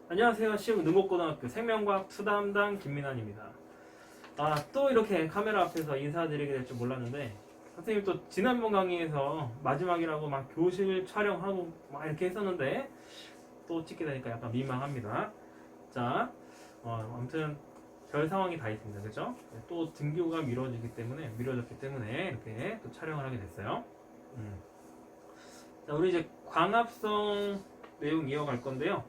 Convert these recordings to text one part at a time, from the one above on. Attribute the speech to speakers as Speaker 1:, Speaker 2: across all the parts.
Speaker 1: 안녕하세요. 시흥 능곡고등학교 생명과학 수담당 김민환입니다. 또 이렇게 카메라 앞에서 인사드리게 될 줄 몰랐는데 선생님 또 지난번 강의에서 마지막이라고 막 교실 촬영하고 막 이렇게 했었는데 또 찍게 되니까 약간 민망합니다. 자, 아무튼 별 상황이 다 있습니다. 그죠? 또 등교가 미뤄졌기 때문에 이렇게 또 촬영을 하게 됐어요. 자, 우리 이제 광합성 내용 이어갈 건데요.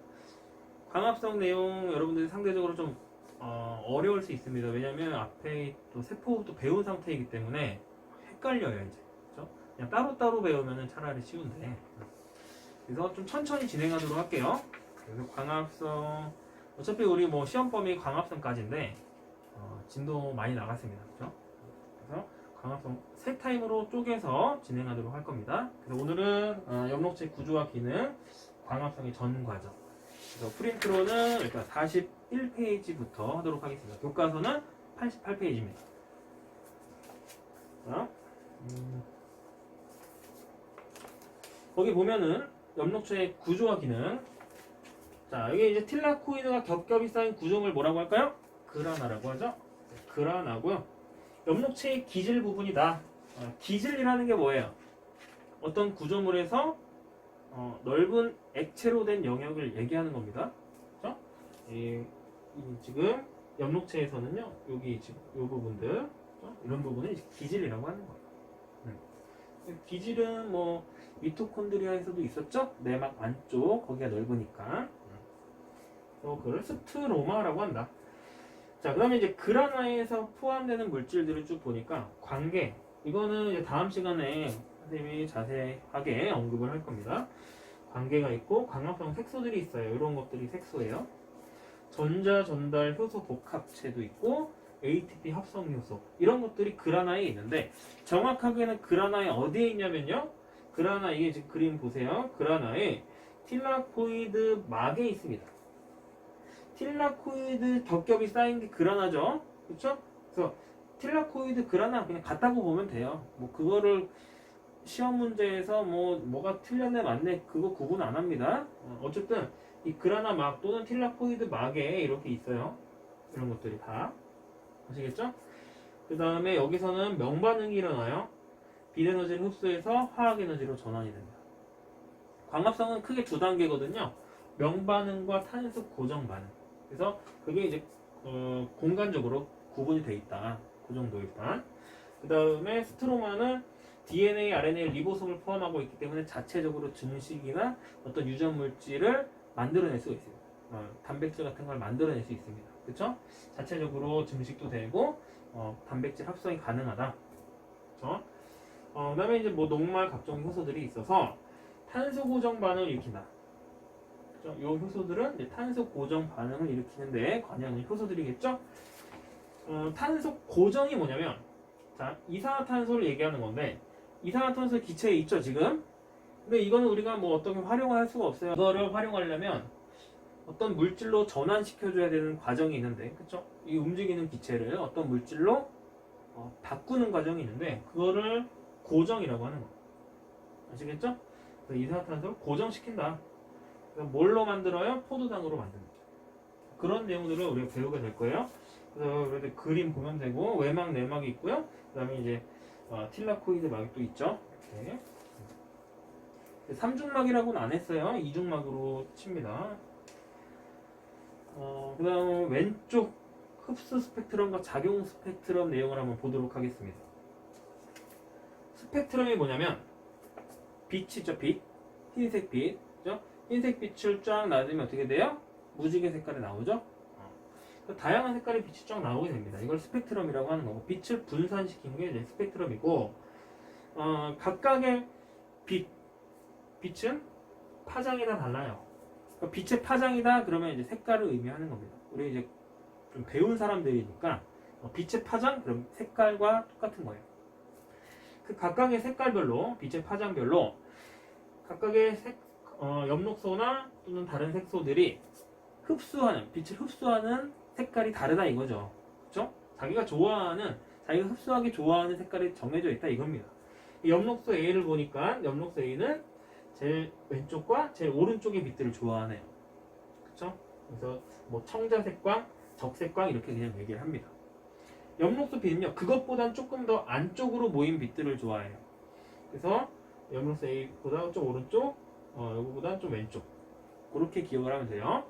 Speaker 1: 광합성 내용 여러분들이 상대적으로 좀 어려울 수 있습니다. 왜냐면 앞에 또 세포부터 배운 상태이기 때문에 헷갈려요 이제. 그렇죠? 그냥 따로따로 배우면 차라리 쉬운데. 그래서 좀 천천히 진행하도록 할게요. 그래서 광합성 어차피 우리 뭐 시험 범위 광합성까지인데 진도 많이 나갔습니다. 그렇죠? 그래서 광합성 세 타임으로 쪼개서 진행하도록 할 겁니다. 그래서 오늘은 엽록체 구조와 기능 광합성의 전 과정. 그래서 프린트로는 일단 41페이지부터 하도록 하겠습니다. 교과서는 88페이지입니다. 자, 거기 보면은 엽록체의 구조와 기능. 자, 여기 이제 틸라코이드가 겹겹이 쌓인 구조물 뭐라고 할까요? 그라나라고 하죠. 그라나고요. 엽록체의 기질 부분이다. 기질이라는 게 뭐예요? 어떤 구조물에서 넓은 액체로 된 영역을 얘기하는 겁니다. 그렇죠? 지금 엽록체에서는요, 여기 지금 이 부분들, 그렇죠? 이런 부분을 기질이라고 하는 거예요. 기질은 뭐 미토콘드리아에서도 있었죠? 내막 안쪽 거기가 넓으니까. 그걸 스트로마라고 한다. 자, 그다음에 이제 그라나에서 포함되는 물질들을 쭉 보니까 관계. 이거는 이제 다음 시간에 선생님이 자세하게 언급을 할 겁니다. 관계가 있고 광합성 색소들이 있어요. 이런 것들이 색소예요. 전자 전달 효소 복합체도 있고 ATP 합성 효소 이런 것들이 그라나에 있는데 정확하게는 그라나에 어디에 있냐면요. 그라나 이게 지금 그림 보세요. 그라나에 틸라코이드 막에 있습니다. 틸라코이드 겹겹이 쌓인 게 그라나죠. 그렇죠? 그래서 틸라코이드 그라나 그냥 같다고 보면 돼요. 뭐 그거를 시험 문제에서 뭐가 틀렸네 맞네 그거 구분 안 합니다. 어쨌든 이 그라나 막 또는 틸라코이드 막에 이렇게 있어요. 이런 것들이 다 아시겠죠? 그 다음에 여기서는 명반응이 일어나요. 비에너지를 흡수해서 화학에너지로 전환이 됩니다. 광합성은 크게 두 단계거든요. 명반응과 탄소 고정 반응. 그래서 그게 이제 공간적으로 구분이 돼 있다. 그 정도 일단. 그 다음에 스트로마는 DNA, RNA, 리보솜을 포함하고 있기 때문에 자체적으로 증식이나 어떤 유전 물질을 만들어낼 수가 있습니다. 단백질 같은 걸 만들어낼 수 있습니다. 그렇죠? 자체적으로 증식도 되고 단백질 합성이 가능하다. 그렇죠? 그다음에 이제 뭐 녹말 각종 효소들이 있어서 탄소 고정 반응을 일으킨다. 그렇죠? 이 효소들은 이제 탄소 고정 반응을 일으키는데 관여하는 효소들이겠죠? 탄소 고정이 뭐냐면 자, 이산화탄소를 얘기하는 건데 이산화탄소 기체에 있죠 지금. 근데 이거는 우리가 뭐 어떻게 활용할 수가 없어요. 이거를 활용하려면 어떤 물질로 전환시켜줘야 되는 과정이 있는데, 그쵸? 이 움직이는 기체를 어떤 물질로 바꾸는 과정이 있는데 그거를 고정이라고 하는 거예요. 아시겠죠? 그래서 이산화탄소를 고정시킨다. 그래서 뭘로 만들어요? 포도당으로 만듭니다. 그런 내용들을 우리가 배우게 될 거예요. 그래서 그림 보면 되고 외막 내막이 있고요. 그 다음에 이제 틸라코이드 막이 또 있죠. 이렇게. 3중막이라고는 안 했어요. 2중막으로 칩니다. 그 다음에 왼쪽 흡수 스펙트럼과 작용 스펙트럼 내용을 한번 보도록 하겠습니다. 스펙트럼이 뭐냐면 빛이 있죠. 빛. 흰색 빛. 그죠? 흰색 빛을 쫙 놔두면 어떻게 돼요? 무지개 색깔이 나오죠? 다양한 색깔의 빛이 쫙 나오게 됩니다. 이걸 스펙트럼이라고 하는 거고 빛을 분산시킨 게 이제 스펙트럼이고 각각의 빛은 파장이 다 달라요. 그러니까 빛의 파장이다 그러면 이제 색깔을 의미하는 겁니다. 우리 이제 좀 배운 사람들이니까 빛의 파장 그럼 색깔과 똑같은 거예요. 그 각각의 색깔별로 빛의 파장별로 각각의 엽록소나 또는 다른 색소들이 빛을 흡수하는 색깔이 다르다 이거죠. 그렇죠? 자기가 흡수하기 좋아하는 색깔이 정해져 있다 이겁니다. 엽록소 A를 보니까 엽록소 A는 제일 왼쪽과 제일 오른쪽의 빛들을 좋아하네요. 그렇죠? 그래서 뭐 청자색광, 적색광 이렇게 그냥 얘기를 합니다. 엽록소 B는요, 그것보단 조금 더 안쪽으로 모인 빛들을 좋아해요. 그래서 엽록소 A보다 좀 오른쪽, 여기보다 좀 왼쪽. 그렇게 기억을 하면 돼요.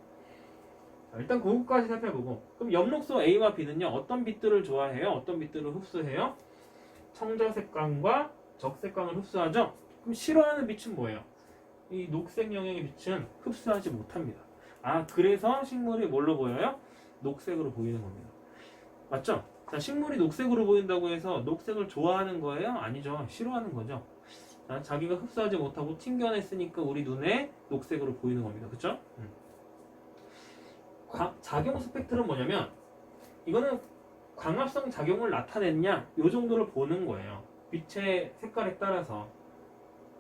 Speaker 1: 자, 일단 그것까지 살펴보고, 그럼 엽록소 A와 B는요, 어떤 빛들을 좋아해요? 어떤 빛들을 흡수해요? 청자색광과 적색광을 흡수하죠? 그럼 싫어하는 빛은 뭐예요? 이 녹색 영역의 빛은 흡수하지 못합니다. 아, 그래서 식물이 뭘로 보여요? 녹색으로 보이는 겁니다. 맞죠? 자, 식물이 녹색으로 보인다고 해서 녹색을 좋아하는 거예요? 아니죠. 싫어하는 거죠. 자, 자기가 흡수하지 못하고 튕겨냈으니까 우리 눈에 녹색으로 보이는 겁니다. 그쵸? 작용 스펙트럼 뭐냐면 이거는 광합성 작용을 나타냈냐 요 정도를 보는 거예요. 빛의 색깔에 따라서.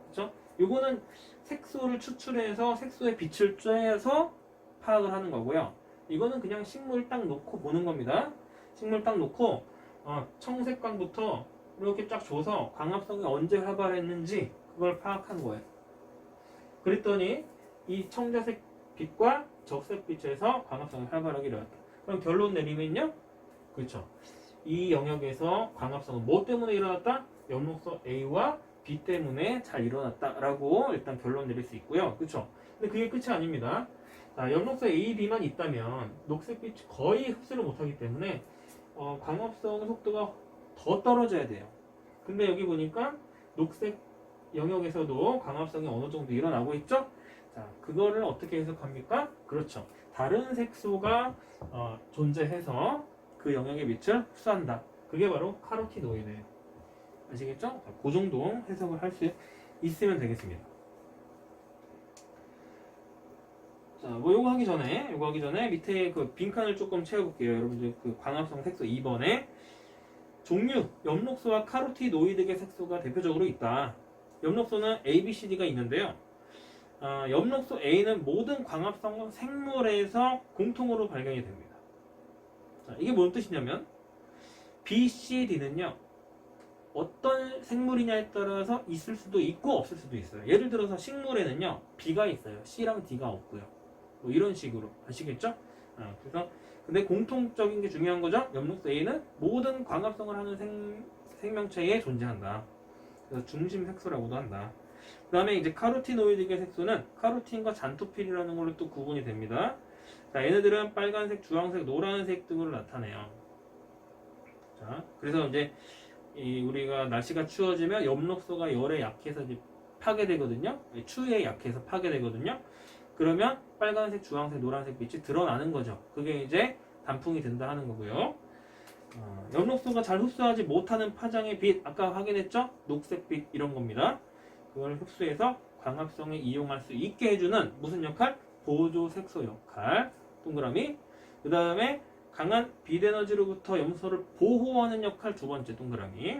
Speaker 1: 그쵸? 요거는 색소를 추출해서 색소의 빛을 쬐서 파악을 하는 거고요. 이거는 그냥 식물 딱 놓고 보는 겁니다. 식물 딱 놓고 청색광부터 이렇게 쫙 줘서 광합성이 언제 활발했는지 그걸 파악한 거예요. 그랬더니 이 청자색 빛과 적색 빛에서 광합성이 활발하게 일어났다. 그럼 결론 내리면요, 그렇죠. 이 영역에서 광합성은 뭐 때문에 일어났다? 엽록소 A와 B 때문에 잘 일어났다라고 일단 결론 내릴 수 있고요. 그렇죠. 근데 그게 끝이 아닙니다. 자, 엽록소 A, B만 있다면 녹색빛이 거의 흡수를 못하기 때문에 광합성 속도가 더 떨어져야 돼요. 근데 여기 보니까 녹색 영역에서도 광합성이 어느 정도 일어나고 있죠? 자, 그거를 어떻게 해석합니까? 그렇죠. 다른 색소가 존재해서 그 영역의 빛을 흡수한다. 그게 바로 카로티노이드예요. 아시겠죠? 자, 그 정도 해석을 할 수 있으면 되겠습니다. 자, 뭐 요거 하기 전에 밑에 그 빈칸을 조금 채워볼게요. 여러분들 그 광합성 색소 2번에 종류, 엽록소와 카로티노이드계 색소가 대표적으로 있다. 엽록소는 A, B, C, D가 있는데요. 엽록소 A는 모든 광합성 생물에서 공통으로 발견이 됩니다. 자, 이게 뭔 뜻이냐면 B, C, D는요. 어떤 생물이냐에 따라서 있을 수도 있고 없을 수도 있어요. 예를 들어서 식물에는요. B가 있어요. C랑 D가 없고요. 뭐 이런 식으로 아시겠죠? 그래서 근데 공통적인 게 중요한 거죠. 엽록소 A는 모든 광합성을 하는 생명체에 존재한다. 그래서 중심 색소라고도 한다. 그 다음에 이제 카로티노이드계 색소는 카로틴과 잔토필이라는 걸로 또 구분이 됩니다. 자, 얘네들은 빨간색, 주황색, 노란색 등으로 나타내요. 자, 그래서 이제 우리가 날씨가 추워지면 엽록소가 열에 약해서 이제 파괴되거든요. 추위에 약해서 파괴되거든요. 그러면 빨간색, 주황색, 노란색 빛이 드러나는 거죠. 그게 이제 단풍이 된다 하는 거고요. 엽록소가 잘 흡수하지 못하는 파장의 빛, 아까 확인했죠? 녹색빛 이런 겁니다. 그걸 흡수해서 광합성에 이용할 수 있게 해주는 무슨 역할? 보조 색소 역할. 동그라미. 그 다음에 강한 빛 에너지로부터 염소를 보호하는 역할 두 번째 동그라미.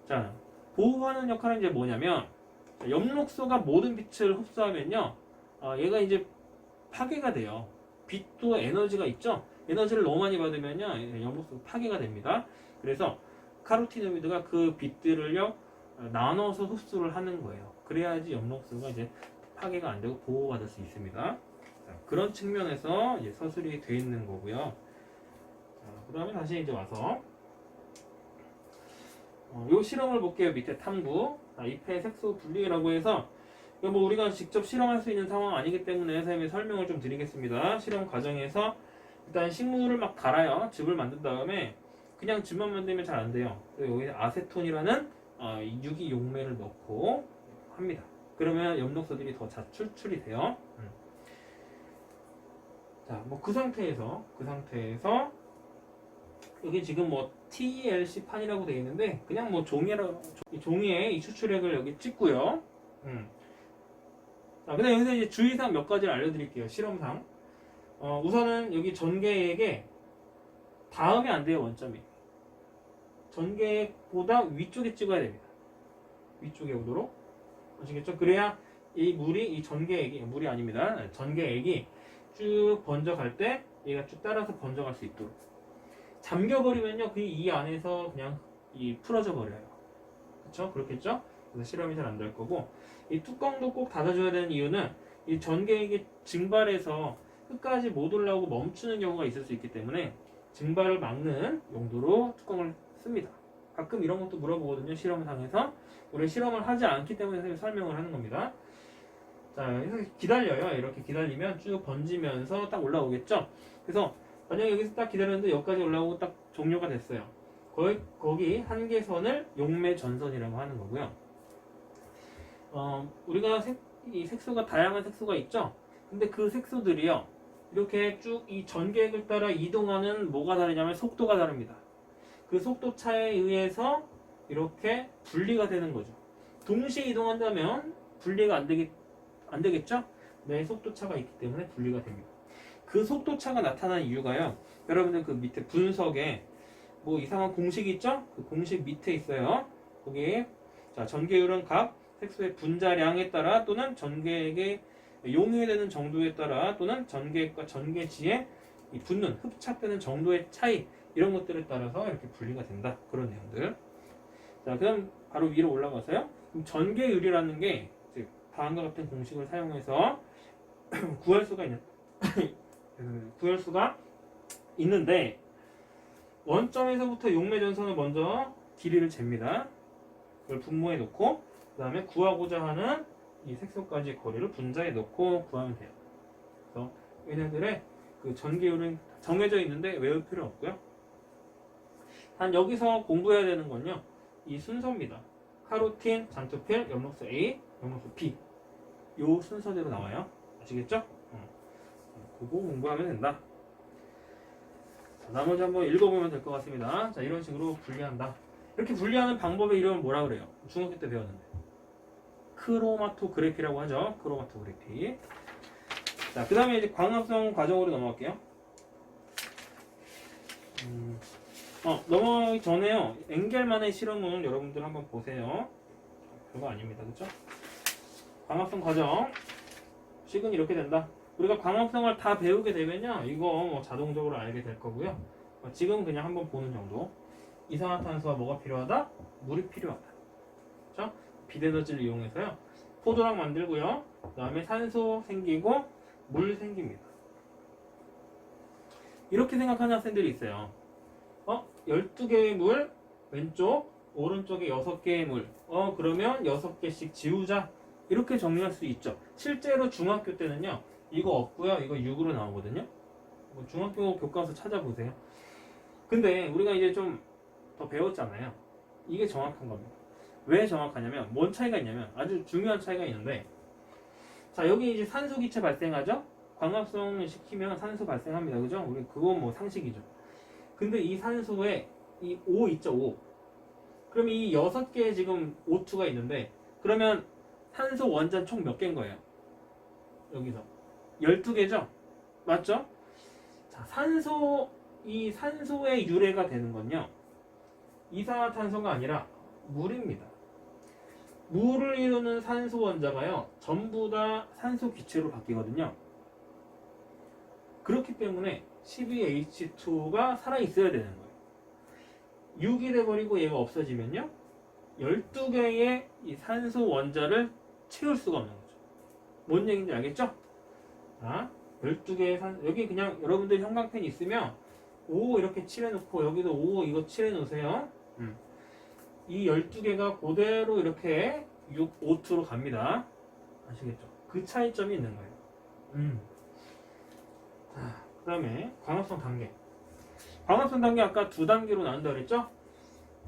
Speaker 1: 자, 보호하는 역할은 이제 뭐냐면 엽록소가 모든 빛을 흡수하면요, 얘가 이제 파괴가 돼요. 빛도 에너지가 있죠. 에너지를 너무 많이 받으면요, 엽록소가 파괴가 됩니다. 그래서 카로티노이드가 그 빛들을요 나눠서 흡수를 하는 거예요. 그래야지 엽록소가 이제 파괴가 안 되고 보호받을 수 있습니다. 자, 그런 측면에서 이제 서술이 되어 있는 거고요. 그 다음에 다시 이제 와서 요 실험을 볼게요. 밑에 탐구. 잎의 색소 분리라고 해서 이거 뭐 우리가 직접 실험할 수 있는 상황 아니기 때문에 선생님이 설명을 좀 드리겠습니다. 실험 과정에서 일단 식물을 막 갈아요. 즙을 만든 다음에 그냥 즙만 만들면 잘 안 돼요. 여기 아세톤이라는 유기용매를 넣고 합니다. 그러면 엽록소들이 더 잘 추출이 돼요. 자, 뭐 그 상태에서 여기 지금 뭐 TLC 판이라고 되어 있는데 그냥 뭐 종이에 이 추출액을 여기 찍고요. 자, 근데 여기서 이제 주의사항 몇 가지를 알려드릴게요. 실험상. 우선은 여기 전개액에 닿으면 안 돼요. 원점이. 전개액보다 위쪽에 찍어야 됩니다. 위쪽에 오도록. 아시겠죠? 그래야 이 물이 아닙니다. 전개액이 쭉 번져갈 때 얘가 쭉 따라서 번져갈 수 있도록. 잠겨버리면요, 이 안에서 그냥 풀어져 버려요. 그쵸? 그렇겠죠? 그래서 실험이 잘 안 될 거고, 이 뚜껑도 꼭 닫아줘야 되는 이유는 이 전개액이 증발해서 끝까지 못 올라오고 멈추는 경우가 있을 수 있기 때문에 증발을 막는 용도로 뚜껑을 씁니다. 가끔 이런 것도 물어보거든요. 실험상에서. 우리 실험을 하지 않기 때문에 선생님이 설명을 하는 겁니다. 자, 그래서 기다려요. 이렇게 기다리면 쭉 번지면서 딱 올라오겠죠. 그래서 만약에 여기서 딱 기다렸는데 여기까지 올라오고 딱 종료가 됐어요. 거기 한계선을 용매 전선이라고 하는 거고요. 우리가 이 색소가 다양한 색소가 있죠. 근데 그 색소들이요, 이렇게 쭉 이 전개획을 따라 이동하는 뭐가 다르냐면 속도가 다릅니다. 그 속도 차에 의해서 이렇게 분리가 되는 거죠. 동시에 이동한다면 분리가 안 되겠죠? 네, 속도 차가 있기 때문에 분리가 됩니다. 그 속도 차가 나타난 이유가요, 여러분들 그 밑에 분석에 뭐 이상한 공식이 있죠? 그 공식 밑에 있어요. 거기에 자, 전개율은 각 색소의 분자량에 따라 또는 전개액에 용해되는 정도에 따라 또는 전개액과 전개지에 이 붙는 흡착되는 정도의 차이, 이런 것들에 따라서 이렇게 분리가 된다. 그런 내용들. 자, 그럼 바로 위로 올라가서요. 그럼 전개율이라는 게 이제 다음과 같은 공식을 사용해서 구할 수가 있는데, 원점에서부터 용매 전선을 먼저 길이를 잽니다. 그걸 분모에 놓고 그 다음에 구하고자 하는 이 색소까지 거리를 분자에 넣고 구하면 돼요. 그래서 얘네들의 그 전개율은 정해져 있는데 외울 필요 없고요. 단 여기서 공부해야 되는 건요, 이 순서입니다. 카로틴, 잔토필, 엽록소 A, 엽록소 B, 요 순서대로 나와요. 아시겠죠? 그거 공부하면 된다. 자, 나머지 한번 읽어보면 될 것 같습니다. 자, 이런 식으로 분리한다. 이렇게 분리하는 방법의 이름은 뭐라 그래요? 중학교 때 배웠는데 크로마토그래피라고 하죠. 크로마토그래피. 자, 그 다음에 이제 광합성 과정으로 넘어갈게요. 넘어가기 전에요, 엥겔만의 실험을 여러분들 한번 보세요. 별거 아닙니다. 그쵸? 광합성 과정 식은 이렇게 된다. 우리가 광합성을 다 배우게 되면요, 이거 뭐 자동적으로 알게 될 거고요. 지금 그냥 한번 보는 정도. 이산화탄소와 뭐가 필요하다? 물이 필요하다. 그쵸? 빛에너지를 이용해서요, 포도랑 만들고요, 그 다음에 산소 생기고 물 생깁니다. 이렇게 생각하는 학생들이 있어요. 12개의 물, 왼쪽, 오른쪽에 6개의 물. 그러면 6개씩 지우자. 이렇게 정리할 수 있죠. 실제로 중학교 때는요, 이거 없고요, 이거 6으로 나오거든요. 중학교 교과서 찾아보세요. 근데 우리가 이제 좀 더 배웠잖아요. 이게 정확한 겁니다. 왜 정확하냐면, 뭔 차이가 있냐면, 아주 중요한 차이가 있는데, 자, 여기 이제 산소 기체 발생하죠? 광합성을 시키면 산소 발생합니다. 그죠? 우리 그건 뭐 상식이죠. 근데 이 산소에 이 O 있죠, O. 그럼 이 6개의 지금 O2가 있는데, 그러면 산소 원자 총 몇 개인 거예요? 여기서 12개죠? 맞죠? 자, 이 산소의 유래가 되는 건요, 이산화탄소가 아니라 물입니다. 물을 이루는 산소 원자가요, 전부 다 산소 기체로 바뀌거든요. 그렇기 때문에 12H2가 살아있어야 되는 거예요. 6이 돼버리고 얘가 없어지면요, 12개의 이 산소 원자를 채울 수가 없는 거죠. 뭔 얘기인지 알겠죠? 자, 12개의 여기 그냥 여러분들 형광펜 있으면 5 이렇게 칠해놓고, 여기도 5 이거 칠해놓으세요. 이 12개가 그대로 이렇게 6O2로 갑니다. 아시겠죠? 그 차이점이 있는 거예요. 자, 그 다음에 광합성 단계. 광합성 단계 아까 2단계로 나눈다 그랬죠?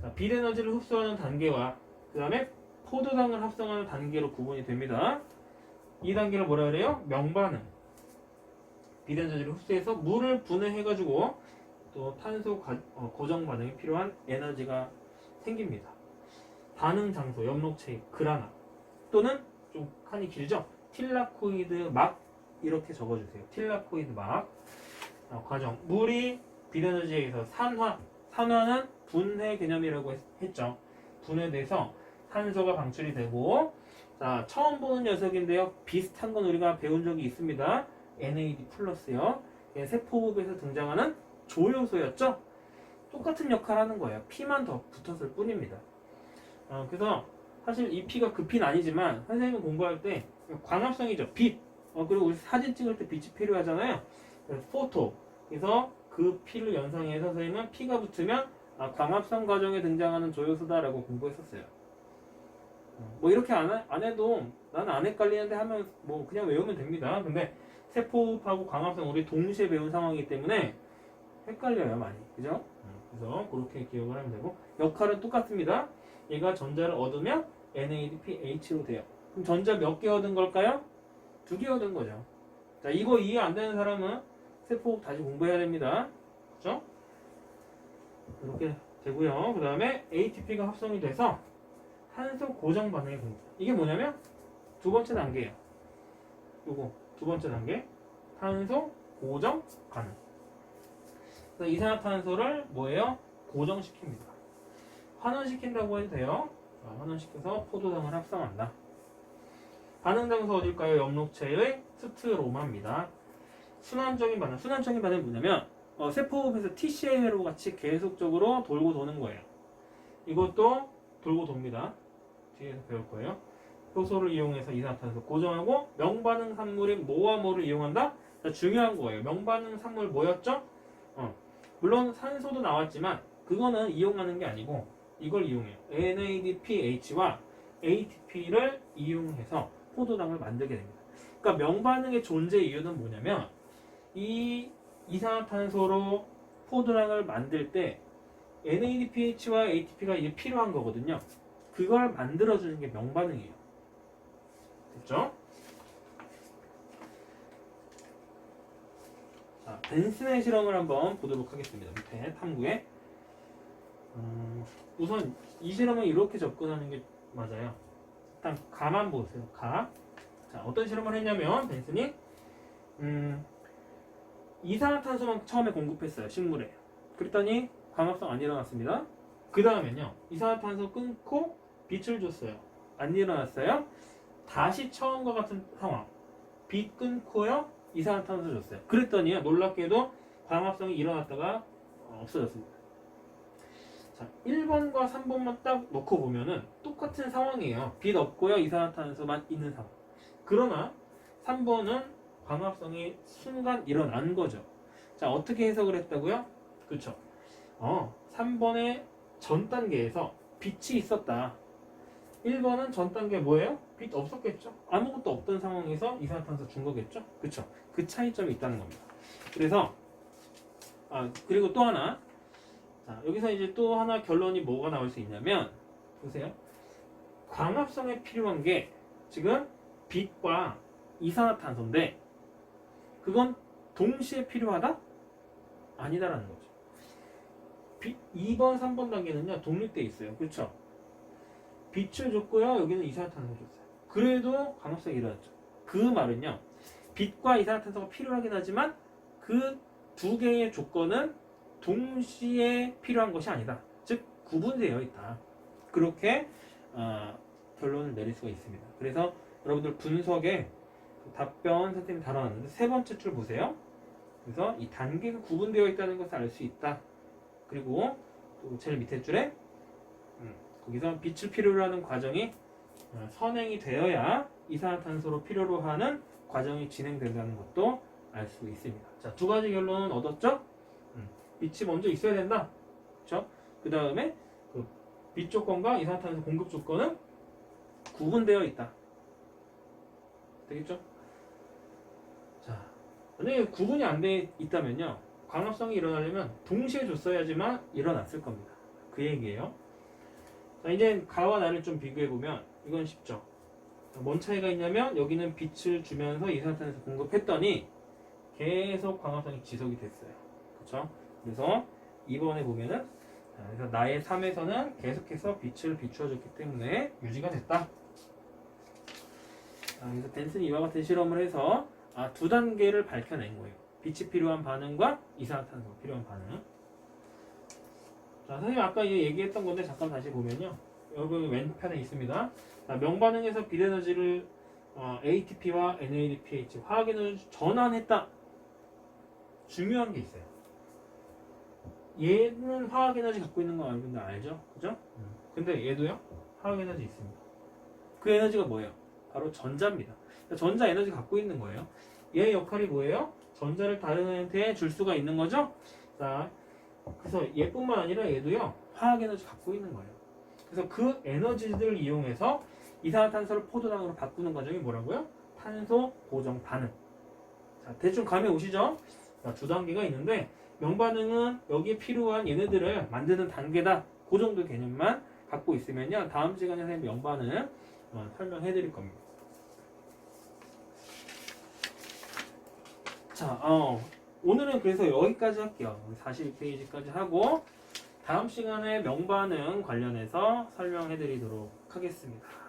Speaker 1: 자, 빛에너지를 흡수하는 단계와 그 다음에 포도당을 합성하는 단계로 구분이 됩니다. 이 단계를 뭐라 그래요? 명반응. 빛에너지를 흡수해서 물을 분해해가지고 또 탄소 고정 반응이 필요한 에너지가 생깁니다. 반응 장소, 엽록체, 그라나, 또는 좀 칸이 길죠? 틸라코이드 막, 이렇게 적어주세요. 틸라코이드 막. 과정. 물이 빛에너지에 의해서 산화는 분해 개념이라고 했죠. 분해돼서 산소가 방출이 되고, 자, 처음 보는 녀석인데요, 비슷한 건 우리가 배운 적이 있습니다. NAD 플러스요. 세포호흡에서 등장하는 조효소였죠. 똑같은 역할을 하는 거예요. P만 더 붙었을 뿐입니다. 그래서 사실 이 P가 그 P는 아니지만 선생님은 공부할 때 광합성이죠. 빛, 그리고 우리 사진 찍을 때 빛이 필요하잖아요. 그래서 포토. 그래서 그 P를 연상해서 선생님은 P가 붙으면 광합성 과정에 등장하는 조효수다라고 공부했었어요. 뭐 이렇게 안 해도 나는 안 헷갈리는데 하면 뭐 그냥 외우면 됩니다. 근데 세포흡하고 광합성 우리 동시에 배운 상황이기 때문에 헷갈려요 많이. 그죠? 그래서 그렇게 기억을 하면 되고 역할은 똑같습니다. 얘가 전자를 얻으면 NADPH로 돼요. 그럼 전자 몇 개 얻은 걸까요? 2개 얻은 거죠. 자, 이거 이해 안 되는 사람은 세포흡 다시 공부해야 됩니다. 그죠? 이렇게 되고요. 그 다음에 ATP가 합성이 돼서 탄소 고정 반응이 공부. 이게 뭐냐면 두 번째 단계예요. 요거 두 번째 단계 탄소 고정 반응. 그래서 이산화탄소를 뭐예요? 고정시킵니다. 환원시킨다고 해도 돼요. 환원시켜서 포도당을 합성한다. 반응 장소 어딜까요? 엽록체의 스트로마입니다. 순환적인 반응. 순환적인 반응은 뭐냐면 세포흡에서 TCA로 같이 계속적으로 돌고 도는 거예요. 이것도 돌고 돕니다. 뒤에서 배울 거예요. 효소를 이용해서 이산화탄소 고정하고 명반응 산물인 뭐와 뭐를 이용한다? 자, 중요한 거예요. 명반응 산물 뭐였죠? 물론 산소도 나왔지만 그거는 이용하는 게 아니고 이걸 이용해요. NADPH와 ATP를 이용해서 포도당을 만들게 됩니다. 그러니까 명반응의 존재 이유는 뭐냐면 이 이산화탄소로 포도당을 만들 때 NADPH와 ATP가 이게 필요한 거거든요. 그걸 만들어주는 게 명반응이에요. 됐죠? 자, 벤슨의 실험을 한번 보도록 하겠습니다. 밑에 탐구에 우선 이 실험은 이렇게 접근하는 게 맞아요. 일단 가만 보세요. 가. 자, 어떤 실험을 했냐면 벤슨이 이산화탄소만 처음에 공급했어요. 식물에. 그랬더니 광합성 안 일어났습니다. 그 다음엔요. 이산화탄소 끊고 빛을 줬어요. 안 일어났어요. 다시 처음과 같은 상황. 빛 끊고요. 이산화탄소 줬어요. 그랬더니요. 놀랍게도 광합성이 일어났다가 없어졌습니다. 자, 1번과 3번만 딱 놓고 보면은 똑같은 상황이에요. 빛 없고요. 이산화탄소만 있는 상황. 그러나 3번은 광합성이 순간 일어난 거죠. 자, 어떻게 해석을 했다고요? 그쵸. 3번의 전 단계에서 빛이 있었다. 1번은 전 단계 뭐예요? 빛 없었겠죠? 아무것도 없던 상황에서 이산화탄소 준 거겠죠? 그쵸? 그 차이점이 있다는 겁니다. 그래서 그리고 또 하나. 자, 여기서 이제 또 하나 결론이 뭐가 나올 수 있냐면 보세요. 광합성에 필요한 게 지금 빛과 이산화탄소인데 그건 동시에 필요하다? 아니다라는 거죠. 2번, 3번 단계는요 독립돼 있어요. 그렇죠? 빛을 줬고요. 여기는 이산화탄소 줬어요. 그래도 광합성이 일어났죠. 그 말은요. 빛과 이산화탄소가 필요하긴 하지만 그 두 개의 조건은 동시에 필요한 것이 아니다. 즉 구분되어 있다. 그렇게 결론을 내릴 수가 있습니다. 그래서 여러분들 분석에 답변 선생님이 다뤄놨는데 세 번째 줄 보세요. 그래서 이 단계가 구분되어 있다는 것을 알 수 있다. 그리고 또 제일 밑에 줄에 거기서 빛을 필요로 하는 과정이 선행이 되어야 이산화탄소로 필요로 하는 과정이 진행된다는 것도 알 수 있습니다. 자, 두 가지 결론은 얻었죠? 빛이 먼저 있어야 된다. 그렇죠? 그 다음에 그 빛 조건과 이산화탄소 공급 조건은 구분되어 있다. 되겠죠? 자, 만약에 구분이 안 돼 있다면요. 광합성이 일어나려면 동시에 줬어야지만 일어났을 겁니다. 그 얘기예요. 자, 이제 가와 나를 좀 비교해보면 이건 쉽죠. 뭔 차이가 있냐면 여기는 빛을 주면서 이산화탄소 공급했더니 계속 광합성이 지속이 됐어요. 그렇죠? 그래서 2번에 보면은 그래서 나의 3에서는 계속해서 빛을 비추어줬기 때문에 유지가 됐다. 그래서 벤슨이 이와 같은 실험을 해서 두 단계를 밝혀낸 거예요. 빛이 필요한 반응과 이산화탄소가 필요한 반응. 자, 선생님 아까 얘기했던 건데 잠깐 다시 보면요. 여기 왼편에 있습니다. 자, 명반응에서 빛에너지를 ATP와 NADPH 화학에너지 전환했다. 중요한 게 있어요. 얘는 화학에너지 갖고 있는 거 여러분들 알죠? 그죠? 근데 얘도요? 화학에너지 있습니다. 그 에너지가 뭐예요? 바로 전자입니다. 전자 에너지 갖고 있는 거예요. 얘의 역할이 뭐예요? 전자를 다른 애한테 줄 수가 있는 거죠. 자, 그래서 얘뿐만 아니라 얘도요 화학 에너지 갖고 있는 거예요. 그래서 그 에너지들을 이용해서 이산화탄소를 포도당으로 바꾸는 과정이 뭐라고요? 탄소 고정 반응. 자, 대충 감이 오시죠? 자, 두 단계가 있는데 명반응은 여기에 필요한 얘네들을 만드는 단계다. 그 정도 개념만 갖고 있으면요. 다음 시간에 선생님 명반응 설명해 드릴 겁니다. 자, 오늘은 그래서 여기까지 할게요. 42페이지까지 하고 다음 시간에 명반응 관련해서 설명해 드리도록 하겠습니다.